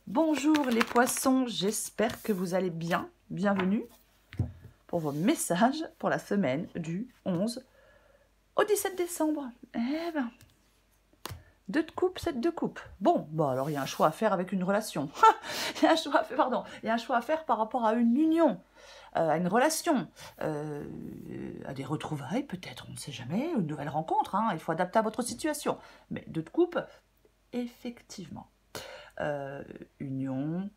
Bonjour les poissons, j'espère que vous allez bien. Bienvenue pour vos messages pour la semaine du 11 au 17 décembre. Eh ben, 2 de coupe, 7 de coupe. Bon, alors il y a un choix à faire avec une relation. Il y a un choix à faire, pardon, il y a un choix à faire par rapport à une union, à une relation, à des retrouvailles peut-être, on ne sait jamais, une nouvelle rencontre, hein, il faut adapter à votre situation. Mais 2 de coupe, effectivement. Union,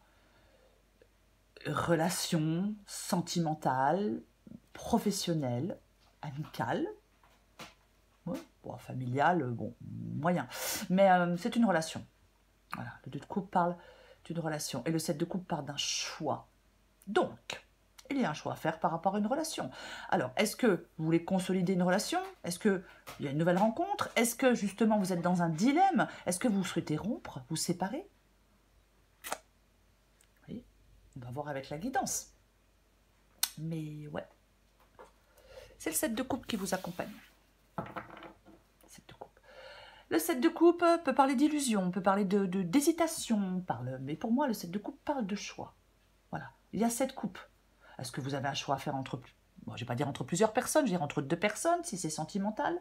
relation sentimentale, professionnelle, amicale, ouais, bon, familiale, bon, moyen. Mais c'est une relation. Voilà, le 2 de coupe parle d'une relation. Et le 7 de coupe parle d'un choix. Donc, il y a un choix à faire par rapport à une relation. Alors, est-ce que vous voulez consolider une relation? Est-ce qu'il y a une nouvelle rencontre? Est-ce que, justement, vous êtes dans un dilemme? Est-ce que vous souhaitez rompre, vous séparer? Oui, on va voir avec la guidance. Mais ouais, c'est le 7 de coupe qui vous accompagne. 7 de coupe. Le 7 de coupe peut parler d'illusion, peut parler d'hésitation, mais pour moi, le 7 de coupe parle de choix. Voilà, il y a 7 coupes. Est-ce que vous avez un choix à faire entre, bon, je ne vais pas dire entre plusieurs personnes, je vais dire entre 2 personnes, si c'est sentimental?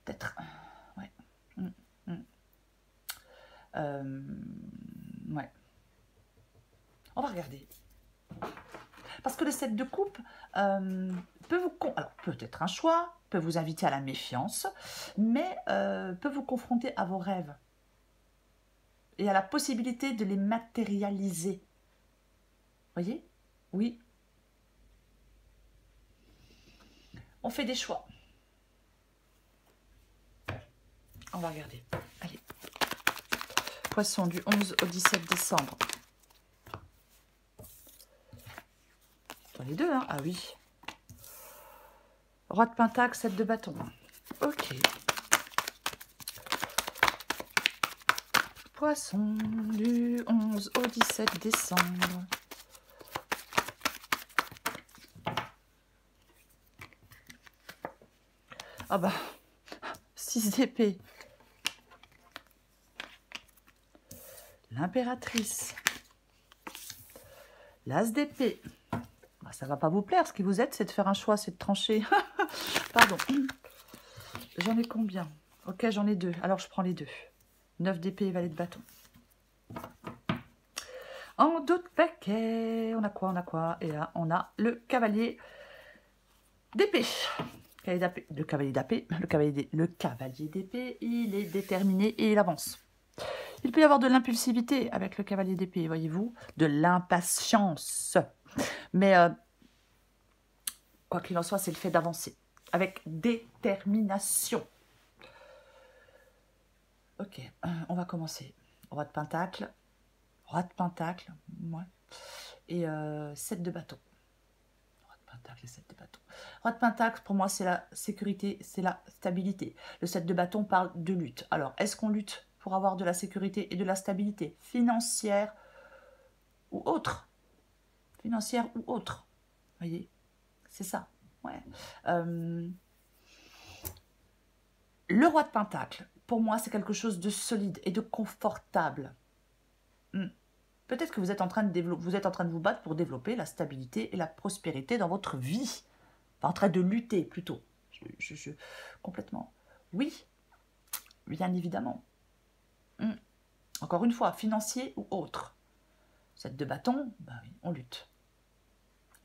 Peut-être, ouais. Ouais. On va regarder. Parce que le 7 de coupe peut vous... Alors, peut-être un choix, peut vous inviter à la méfiance, mais peut vous confronter à vos rêves et à la possibilité de les matérialiser. Voyez? Oui. On fait des choix. On va regarder. Allez. Poisson du 11 au 17 décembre. Sur les deux, hein? Ah oui. Roi de pentacle, 7 de bâton. Ok. Poisson du 11 au 17 décembre. Ah bah, 6 d'épée. L'impératrice. L'as d'épée. Bah, ça va pas vous plaire. Ce qui vous aide, c'est de faire un choix, c'est de trancher. Pardon. J'en ai combien? Ok, j'en ai 2. Alors, je prends les 2. 9 d'épée et valet de bâton. En d'autres paquets, on a quoi? On a quoi? Et là, on a le cavalier d'épée. Le cavalier d'épée, il est déterminé et il avance. Il peut y avoir de l'impulsivité avec le cavalier d'épée, voyez-vous, de l'impatience. Mais quoi qu'il en soit, c'est le fait d'avancer avec détermination. Ok, on va commencer. Roi de pentacle, ouais. Et 7 de bâton. Roi de pentacle et 7 de bâton. Roi de pentacle, pour moi, c'est la sécurité, c'est la stabilité. Le 7 de bâton parle de lutte. Alors, est-ce qu'on lutte pour avoir de la sécurité et de la stabilité financière ou autre? Financière ou autre. Voyez, c'est ça. Ouais. Le roi de pentacle, pour moi, c'est quelque chose de solide et de confortable. Peut-être que vous êtes en train de vous battre pour développer la stabilité et la prospérité dans votre vie. Enfin, en train de lutter, plutôt. Complètement. Oui, bien évidemment. Encore une fois, financier ou autre. 7 de bâton, ben oui, on lutte.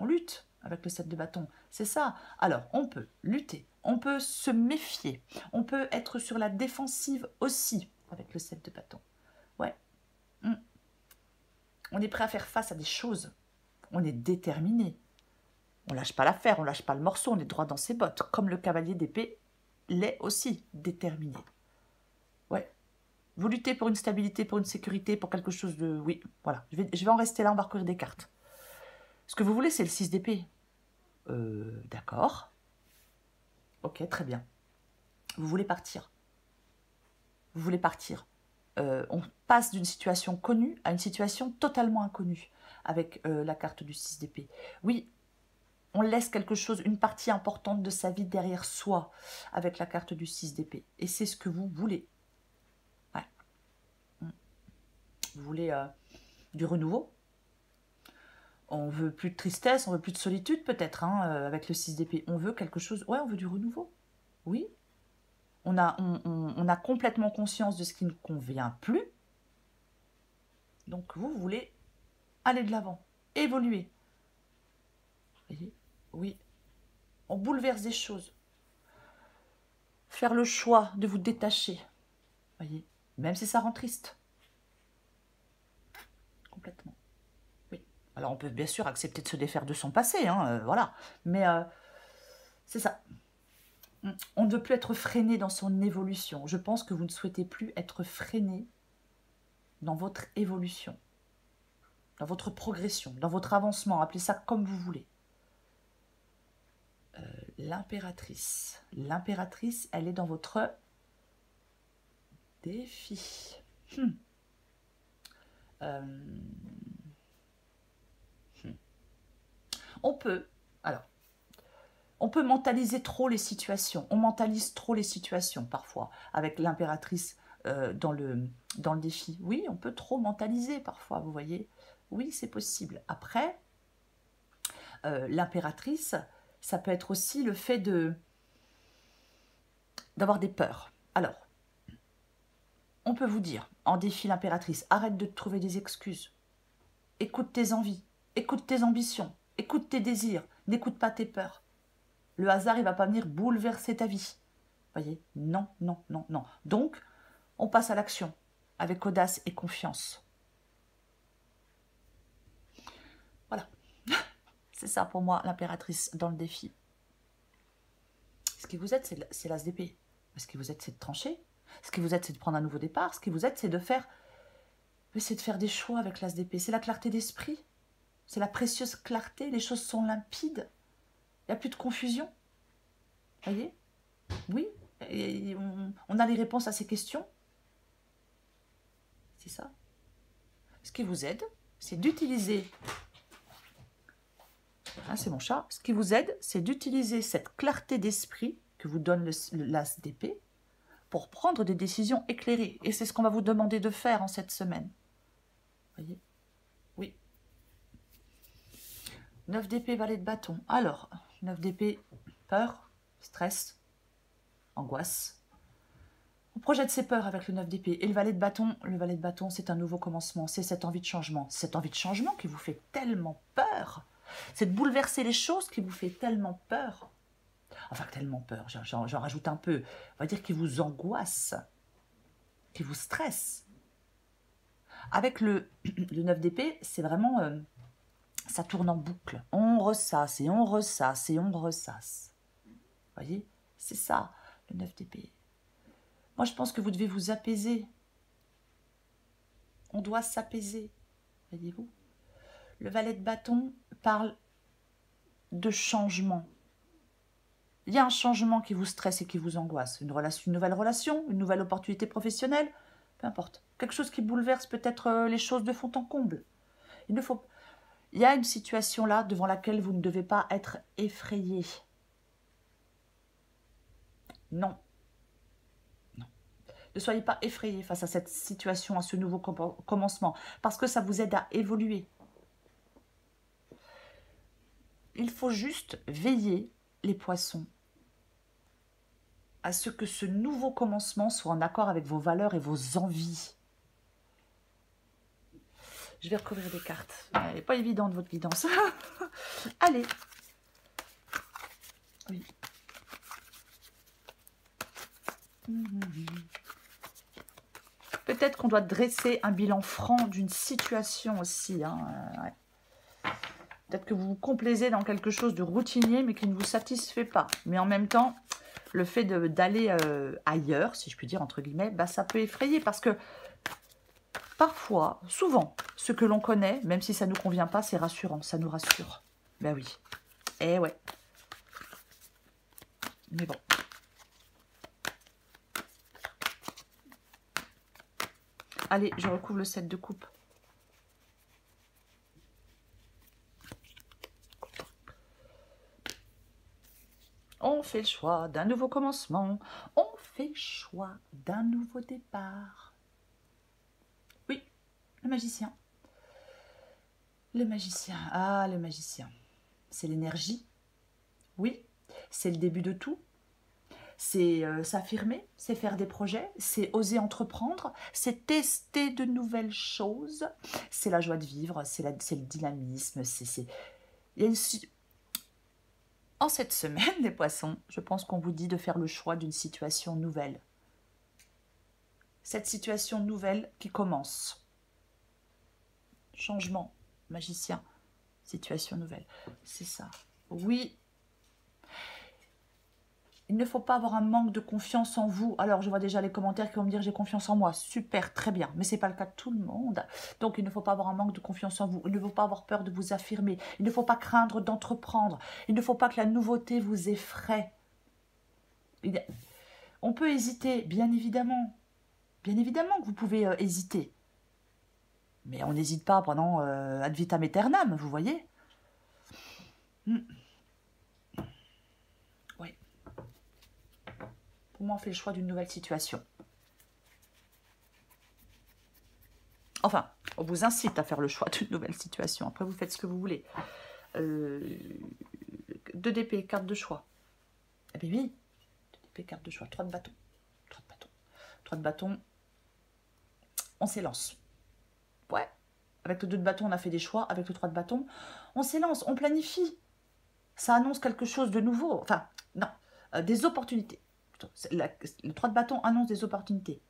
On lutte avec le 7 de bâton. C'est ça. Alors, on peut lutter. On peut se méfier. On peut être sur la défensive aussi avec le 7 de bâton. Ouais. On est prêt à faire face à des choses. On est déterminé. On lâche pas l'affaire, on lâche pas le morceau, on est droit dans ses bottes. Comme le cavalier d'épée l'est aussi, déterminé. Ouais. Vous luttez pour une stabilité, pour une sécurité, pour quelque chose de... Oui, voilà. Je vais en rester là, on va recouvrir des cartes. Ce que vous voulez, c'est le 6 d'épée. D'accord. Ok, très bien. Vous voulez partir. Vous voulez partir. On passe d'une situation connue à une situation totalement inconnue avec la carte du 6 d'épée. Oui, on laisse quelque chose, une partie importante de sa vie derrière soi avec la carte du 6 d'épée. Et c'est ce que vous voulez. Ouais. vous voulez du renouveau. On veut plus de tristesse, on veut plus de solitude peut-être, hein, avec le 6 d'épée. On veut quelque chose, ouais, on veut du renouveau. Oui. On a complètement conscience de ce qui ne convient plus. Donc vous voulez aller de l'avant, évoluer. Vous voyez? Oui. On bouleverse des choses. Faire le choix de vous détacher. Voyez, même si ça rend triste. Complètement. Oui. Alors on peut bien sûr accepter de se défaire de son passé, hein, voilà. Mais c'est ça. On ne veut plus être freiné dans son évolution. Je pense que vous ne souhaitez plus être freiné dans votre évolution, dans votre progression, dans votre avancement. Appelez ça comme vous voulez. L'impératrice. L'impératrice, elle est dans votre défi. On peut mentaliser trop les situations. On mentalise trop les situations parfois avec l'impératrice dans le défi. Oui, on peut trop mentaliser parfois, vous voyez. Oui, c'est possible. Après, l'impératrice, ça peut être aussi le fait d'avoir des peurs. Alors, on peut vous dire, en défi l'impératrice, arrête de te trouver des excuses. Écoute tes envies, écoute tes ambitions, écoute tes désirs, n'écoute pas tes peurs. Le hasard, il ne va pas venir bouleverser ta vie. Voyez? Non, non, non, non. Donc, on passe à l'action avec audace et confiance. Voilà. C'est ça pour moi, l'impératrice dans le défi. Ce qui vous aide, c'est l'as d'épée. Ce qui vous aide, c'est de trancher. Ce qui vous aide, c'est de prendre un nouveau départ. Ce qui vous aide, c'est de faire des choix avec l'as d'épée. C'est la clarté d'esprit. C'est la précieuse clarté. Les choses sont limpides. Il n'y a plus de confusion. Voyez? Oui. Et on a les réponses à ces questions. C'est ça. Ce qui vous aide, c'est d'utiliser... Ah, c'est mon chat. Ce qui vous aide, c'est d'utiliser cette clarté d'esprit que vous donne l'as d'épée pour prendre des décisions éclairées. Et c'est ce qu'on va vous demander de faire en cette semaine. Voyez? Oui. 9 d'épée, valet de bâton. Alors, 9 d'épée, peur, stress, angoisse. On projette ses peurs avec le 9 d'épée. Et le valet de bâton, c'est un nouveau commencement. C'est cette envie de changement. Cette envie de changement qui vous fait tellement peur. C'est de bouleverser les choses qui vous fait tellement peur. Enfin, tellement peur, j'en rajoute un peu. On va dire qui vous angoisse, qui vous stresse. Avec le 9 d'épée, c'est vraiment... ça tourne en boucle. On ressasse et on ressasse et on ressasse. Vous voyez? C'est ça, le 9 d'épée. Moi, je pense que vous devez vous apaiser. On doit s'apaiser. Voyez-vous? Le valet de bâton parle de changement. Il y a un changement qui vous stresse et qui vous angoisse. Une nouvelle relation, une nouvelle opportunité professionnelle, peu importe. Quelque chose qui bouleverse peut-être les choses de fond en comble. Il y a une situation là devant laquelle vous ne devez pas être effrayé. Non. Non. Ne soyez pas effrayé face à cette situation, à ce nouveau commencement, parce que ça vous aide à évoluer. Il faut juste veiller, les poissons, à ce que ce nouveau commencement soit en accord avec vos valeurs et vos envies. Je vais recouvrir des cartes. Elle n'est pas évidente, votre guidance. Allez. Oui. Peut-être qu'on doit dresser un bilan franc d'une situation aussi. Hein. Ouais. Peut-être que vous vous complaisez dans quelque chose de routinier, mais qui ne vous satisfait pas. Mais en même temps, le fait d'aller ailleurs, si je puis dire, entre guillemets, bah, ça peut effrayer. Parce que parfois, souvent, ce que l'on connaît, même si ça ne nous convient pas, c'est rassurant. Ça nous rassure. Ben oui. Eh ouais. Mais bon. Allez, je recouvre le 7 de coupe. On fait le choix d'un nouveau commencement. On fait le choix d'un nouveau départ. Oui, Le magicien. Le magicien. Ah, le magicien. C'est l'énergie. Oui, c'est le début de tout. C'est s'affirmer, c'est faire des projets, c'est oser entreprendre, c'est tester de nouvelles choses, c'est la joie de vivre, c'est le dynamisme. Il y a En cette semaine, les poissons, je pense qu'on vous dit de faire le choix d'une situation nouvelle. Cette situation nouvelle qui commence. Changement, magicien, situation nouvelle. C'est ça. Oui. Il ne faut pas avoir un manque de confiance en vous. Alors, je vois déjà les commentaires qui vont me dire « j'ai confiance en moi ». Super, très bien. Mais ce n'est pas le cas de tout le monde. Donc, il ne faut pas avoir un manque de confiance en vous. Il ne faut pas avoir peur de vous affirmer. Il ne faut pas craindre d'entreprendre. Il ne faut pas que la nouveauté vous effraie. On peut hésiter, bien évidemment. Bien évidemment que vous pouvez hésiter. Mais on n'hésite pas pendant ad vitam aeternam, vous voyez. Oui. Pour moi, on fait le choix d'une nouvelle situation. Enfin, on vous incite à faire le choix d'une nouvelle situation. Après, vous faites ce que vous voulez. 2 d'épée, carte de choix. Eh bien oui, 2 d'épée, carte de choix. 3 de bâton. 3 de bâton. 3 de bâton. On s'élance. Ouais. Avec le 2 de bâton, on a fait des choix. Avec le 3 de bâton, on s'élance, on planifie. Ça annonce quelque chose de nouveau. Enfin, non, des opportunités. Le 3 de bâton annonce des opportunités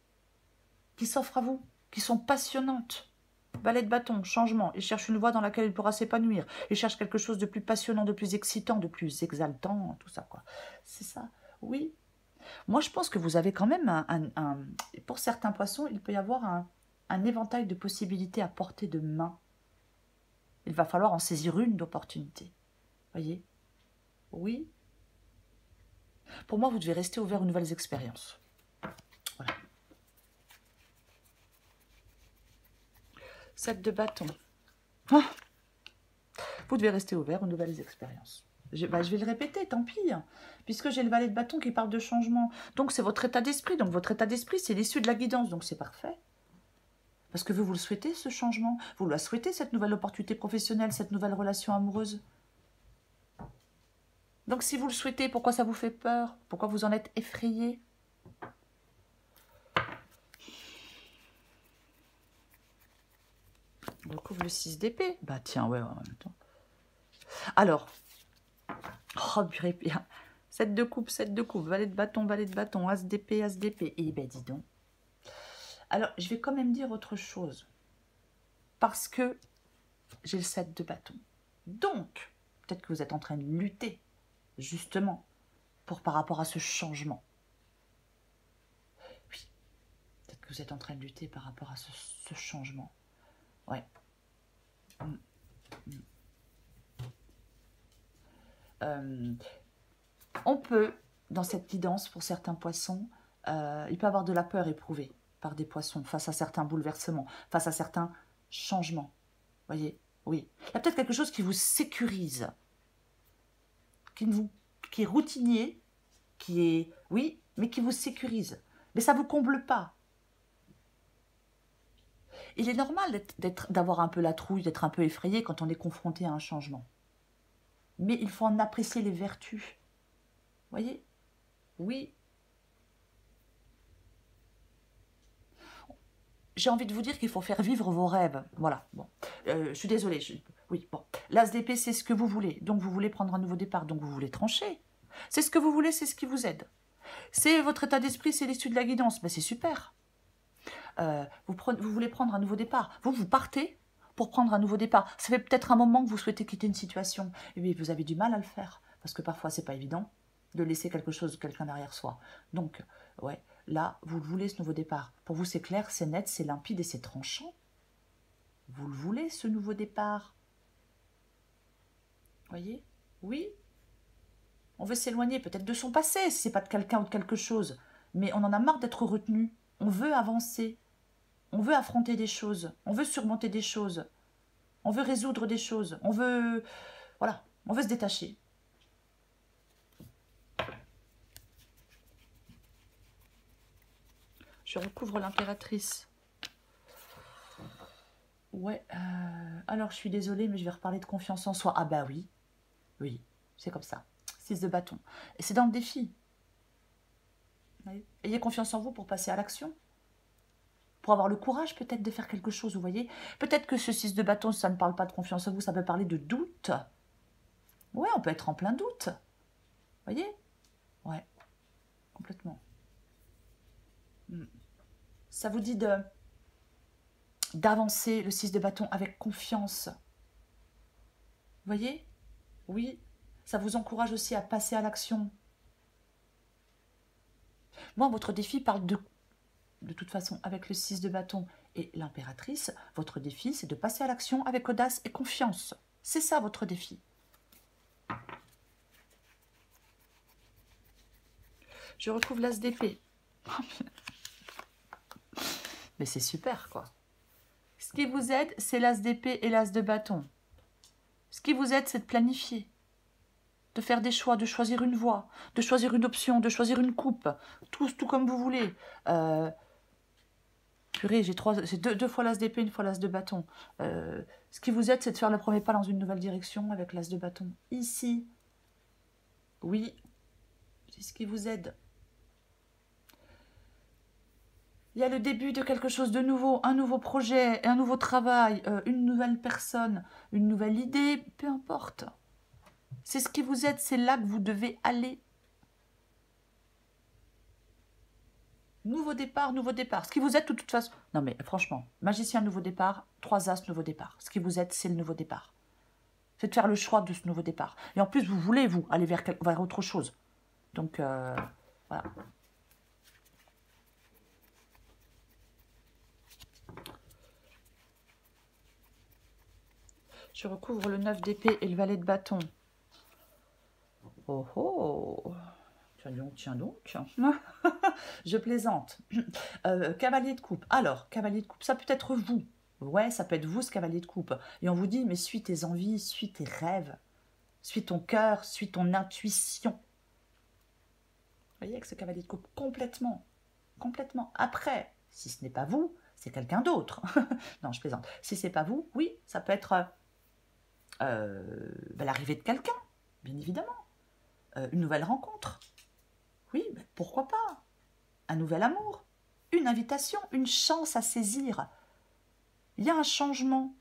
qui s'offrent à vous, qui sont passionnantes. Valet de bâton, changement. Il cherche une voie dans laquelle il pourra s'épanouir. Il cherche quelque chose de plus passionnant, de plus excitant, de plus exaltant, tout ça, quoi. C'est ça, oui. Moi, je pense que vous avez quand même pour certains poissons, il peut y avoir un éventail de possibilités à portée de main. Il va falloir en saisir une d'opportunité. Voyez? Oui. Pour moi, vous devez rester ouvert aux nouvelles expériences. Voilà. 7 de bâton. Ah, vous devez rester ouvert aux nouvelles expériences. Je vais le répéter, tant pis. Puisque j'ai le valet de bâton qui parle de changement. Donc, c'est votre état d'esprit. Donc, votre état d'esprit, c'est l'issue de la guidance. Donc, c'est parfait. Parce que vous le souhaitez, ce changement. Vous la souhaitez, cette nouvelle opportunité professionnelle, cette nouvelle relation amoureuse. Donc, si vous le souhaitez, pourquoi ça vous fait peur? Pourquoi vous en êtes effrayé? On recouvre le 6 d'épée. Bah tiens, ouais, en même temps. Alors, oh purée, bien. 7 de coupe, 7 de coupe, valet de bâton, as d'épée, as d'épée. Eh ben dis donc. Alors, je vais quand même dire autre chose. Parce que j'ai le 7 de bâton. Donc, peut-être que vous êtes en train de lutter, justement, par rapport à ce changement. Oui, peut-être que vous êtes en train de lutter par rapport à ce changement. Ouais. On peut, dans cette guidance, pour certains poissons, il peut y avoir de la peur éprouvée par des poissons face à certains bouleversements, face à certains changements. Voyez, oui. Il y a peut-être quelque chose qui vous sécurise, qui est routinier, qui est, oui, mais qui vous sécurise. Mais ça ne vous comble pas. Il est normal d'avoir un peu la trouille, d'être un peu effrayé quand on est confronté à un changement. Mais il faut en apprécier les vertus. Voyez? Oui. J'ai envie de vous dire qu'il faut faire vivre vos rêves. Voilà, bon. Je suis désolée. Oui, bon. L'as d'épée, c'est ce que vous voulez. Donc, vous voulez prendre un nouveau départ. Donc, vous voulez trancher. C'est ce que vous voulez, c'est ce qui vous aide. C'est votre état d'esprit, c'est l'issue de la guidance. Ben, c'est super. Vous voulez prendre un nouveau départ. Vous partez pour prendre un nouveau départ. Ça fait peut-être un moment que vous souhaitez quitter une situation. Et oui, vous avez du mal à le faire. Parce que parfois, c'est pas évident de laisser quelque chose, quelqu'un derrière soi. Donc, ouais, là, vous voulez ce nouveau départ. Pour vous, c'est clair, c'est net, c'est limpide et c'est tranchant. Vous le voulez, ce nouveau départ. Voyez? Oui. On veut s'éloigner peut-être de son passé, si c'est pas de quelqu'un ou de quelque chose. Mais on en a marre d'être retenu. On veut avancer. On veut affronter des choses. On veut surmonter des choses. On veut résoudre des choses. On veut... Voilà. On veut se détacher. Je recouvre l'impératrice. Ouais, alors je suis désolée, mais je vais reparler de confiance en soi. Ah bah oui, oui, c'est comme ça. 6 de bâton. Et c'est dans le défi. Oui. Ayez confiance en vous pour passer à l'action. Pour avoir le courage peut-être de faire quelque chose, vous voyez. Peut-être que ce 6 de bâton, ça ne parle pas de confiance en vous, ça peut parler de doute. Ouais, on peut être en plein doute. Vous voyez. Ouais, complètement. Ça vous dit d'avancer le 6 de bâton avec confiance. Vous voyez. Oui, ça vous encourage aussi à passer à l'action. Moi, votre défi parle de toute façon, avec le 6 de bâton et l'impératrice, votre défi, c'est de passer à l'action avec audace et confiance. C'est ça, votre défi. Je retrouve l'as d'épée. Mais c'est super, quoi. Ce qui vous aide, c'est l'as d'épée et l'as de bâton. Ce qui vous aide, c'est de planifier, de faire des choix, de choisir une voie, de choisir une option, de choisir une coupe, tout comme vous voulez. Purée, j'ai deux fois l'as d'épée, une fois l'as de bâton. Ce qui vous aide, c'est de faire le premier pas dans une nouvelle direction avec l'as de bâton. Ici, oui, c'est ce qui vous aide. Il y a le début de quelque chose de nouveau, un nouveau projet, un nouveau travail, une nouvelle personne, une nouvelle idée, peu importe. C'est ce qui vous aide, c'est là que vous devez aller. Nouveau départ, nouveau départ. Ce qui vous aide de toute façon... Non mais franchement, magicien, nouveau départ, 3 as, nouveau départ. Ce qui vous aide, c'est le nouveau départ. C'est de faire le choix de ce nouveau départ. Et en plus, vous voulez, vous, aller vers autre chose. Donc, voilà. Je recouvre le 9 d'épée et le valet de bâton. Oh oh! Tiens donc. Je plaisante. Cavalier de coupe. Alors, cavalier de coupe, ça peut être vous. Ouais, ça peut être vous, ce cavalier de coupe. Et on vous dit, mais suis tes envies, suis tes rêves, suis ton cœur, suis ton intuition. Vous voyez, avec ce cavalier de coupe, complètement. Complètement. Après, si ce n'est pas vous, c'est quelqu'un d'autre. Non, je plaisante. Si c'est pas vous, oui, ça peut être l'arrivée de quelqu'un, bien évidemment. Une nouvelle rencontre. Oui, pourquoi pas. Un nouvel amour. Une invitation, une chance à saisir. Il y a un changement.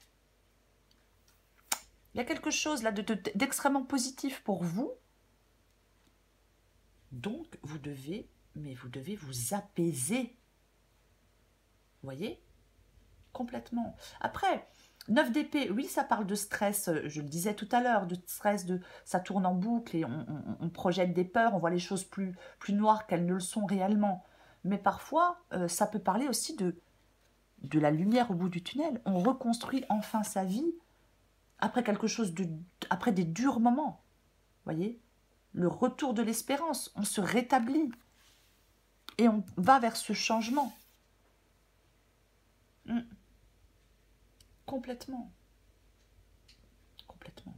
Il y a quelque chose là d'extrêmement positif pour vous. Donc, vous devez vous apaiser. Vous voyez? Complètement. Après, 9 d'épée, oui, ça parle de stress, je le disais tout à l'heure, de stress, ça tourne en boucle et on projette des peurs, on voit les choses plus noires qu'elles ne le sont réellement. Mais parfois, ça peut parler aussi de la lumière au bout du tunnel. On reconstruit enfin sa vie après quelque chose après des durs moments. Voyez, le retour de l'espérance, on se rétablit et on va vers ce changement. Complètement. Complètement.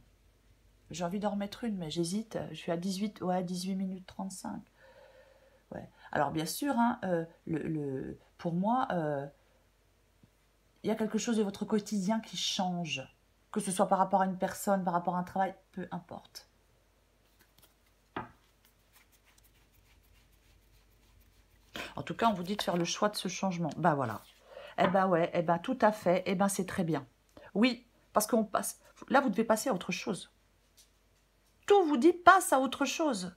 J'ai envie d'en remettre une, mais j'hésite. Je suis à 18 minutes 35. Ouais. Alors bien sûr, hein, pour moi, il y a quelque chose de votre quotidien qui change. Que ce soit par rapport à une personne, par rapport à un travail, peu importe. En tout cas, on vous dit de faire le choix de ce changement. Ben voilà. Eh ben ouais, eh ben tout à fait. Eh ben c'est très bien. Oui, parce qu'on passe... Là, vous devez passer à autre chose. Tout vous dit passe à autre chose.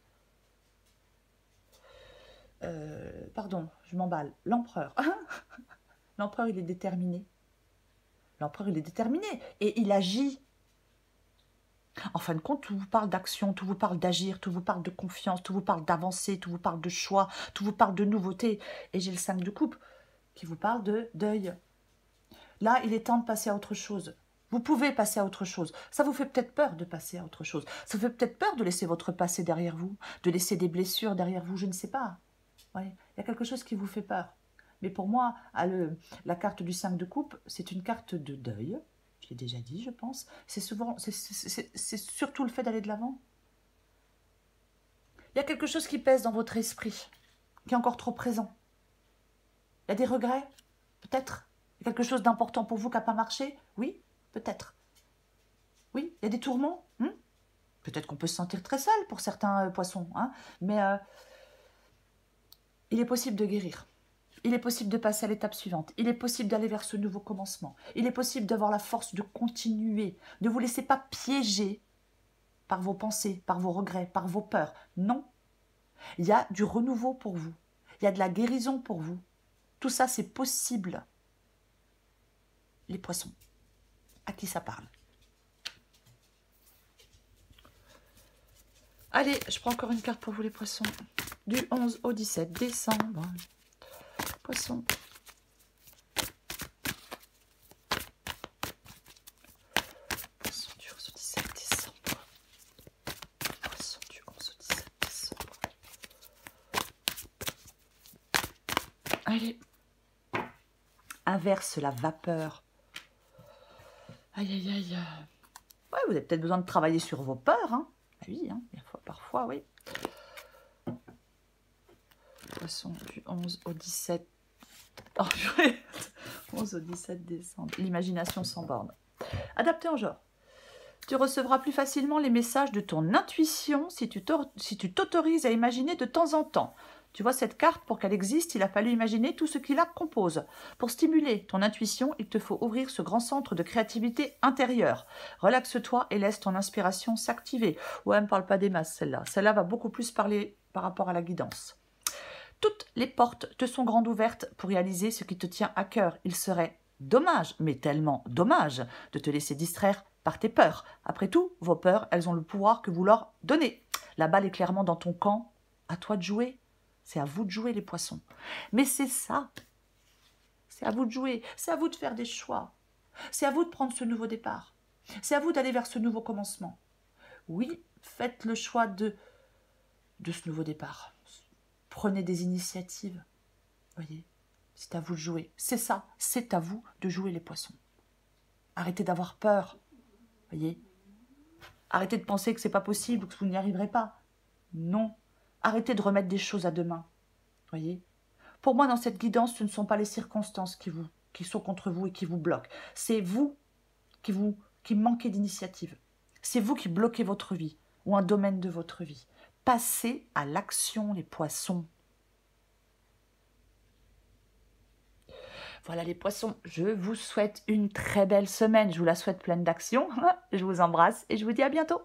Pardon, je m'emballe. L'empereur. L'empereur, il est déterminé. L'empereur, il est déterminé. Et il agit. En fin de compte, tout vous parle d'action, tout vous parle d'agir, tout vous parle de confiance, tout vous parle d'avancer, tout vous parle de choix, tout vous parle de nouveauté. Et j'ai le 5 de coupe qui vous parle de deuil. Là, il est temps de passer à autre chose. Vous pouvez passer à autre chose. Ça vous fait peut-être peur de passer à autre chose. Ça vous fait peut-être peur de laisser votre passé derrière vous, de laisser des blessures derrière vous, je ne sais pas. Ouais. Il y a quelque chose qui vous fait peur. Mais pour moi, la carte du 5 de coupe, c'est une carte de deuil. Je l'ai déjà dit, je pense. C'est surtout le fait d'aller de l'avant. Il y a quelque chose qui pèse dans votre esprit, qui est encore trop présent. Il y a des regrets, peut-être. Quelque chose d'important pour vous qui n'a pas marché? Oui, peut-être. Oui, il y a des tourments. Peut-être qu'on peut se sentir très seul pour certains poissons. Mais il est possible de guérir. Il est possible de passer à l'étape suivante. Il est possible d'aller vers ce nouveau commencement. Il est possible d'avoir la force de continuer. Ne vous laissez pas piéger par vos pensées, par vos regrets, par vos peurs. Non. Il y a du renouveau pour vous. Il y a de la guérison pour vous. Tout ça, c'est possible. Les poissons. À qui ça parle? Allez, je prends encore une carte pour vous les poissons. Du 11 au 17 décembre. Poissons. Poissons du 11 au 17 décembre. Poissons du 11 au 17 décembre. Allez. Inverse la vapeur. Aïe, aïe, aïe. Ouais, vous avez peut-être besoin de travailler sur vos peurs, hein. Ah oui, hein, parfois, oui. Poisson du 11 au 17. Oh, 11 au 17 décembre. L'imagination sans borne. Adapté en genre. Tu recevras plus facilement les messages de ton intuition si tu t'autorises à imaginer de temps en temps. Tu vois, cette carte, pour qu'elle existe, il a fallu imaginer tout ce qui la compose. Pour stimuler ton intuition, il te faut ouvrir ce grand centre de créativité intérieure. Relaxe-toi et laisse ton inspiration s'activer. Ouais, elle ne parle pas des masses, celle-là. Celle-là va beaucoup plus parler par rapport à la guidance. Toutes les portes te sont grandes ouvertes pour réaliser ce qui te tient à cœur. Il serait dommage, mais tellement dommage, de te laisser distraire par tes peurs. Après tout, vos peurs, elles ont le pouvoir que vous leur donnez. La balle est clairement dans ton camp. À toi de jouer. C'est à vous de jouer, les poissons. Mais c'est ça. C'est à vous de jouer. C'est à vous de faire des choix. C'est à vous de prendre ce nouveau départ. C'est à vous d'aller vers ce nouveau commencement. Oui, faites le choix de ce nouveau départ. Prenez des initiatives. Voyez, c'est à vous de jouer. C'est ça. C'est à vous de jouer, les poissons. Arrêtez d'avoir peur. Voyez. Arrêtez de penser que c'est pas possible ou que vous n'y arriverez pas. Non. Arrêtez de remettre des choses à demain. Voyez. Pour moi, dans cette guidance, ce ne sont pas les circonstances qui sont contre vous et qui vous bloquent. C'est vous qui manquez d'initiative. C'est vous qui bloquez votre vie ou un domaine de votre vie. Passez à l'action, les poissons. Voilà les poissons, je vous souhaite une très belle semaine. Je vous la souhaite pleine d'action. Je vous embrasse et je vous dis à bientôt.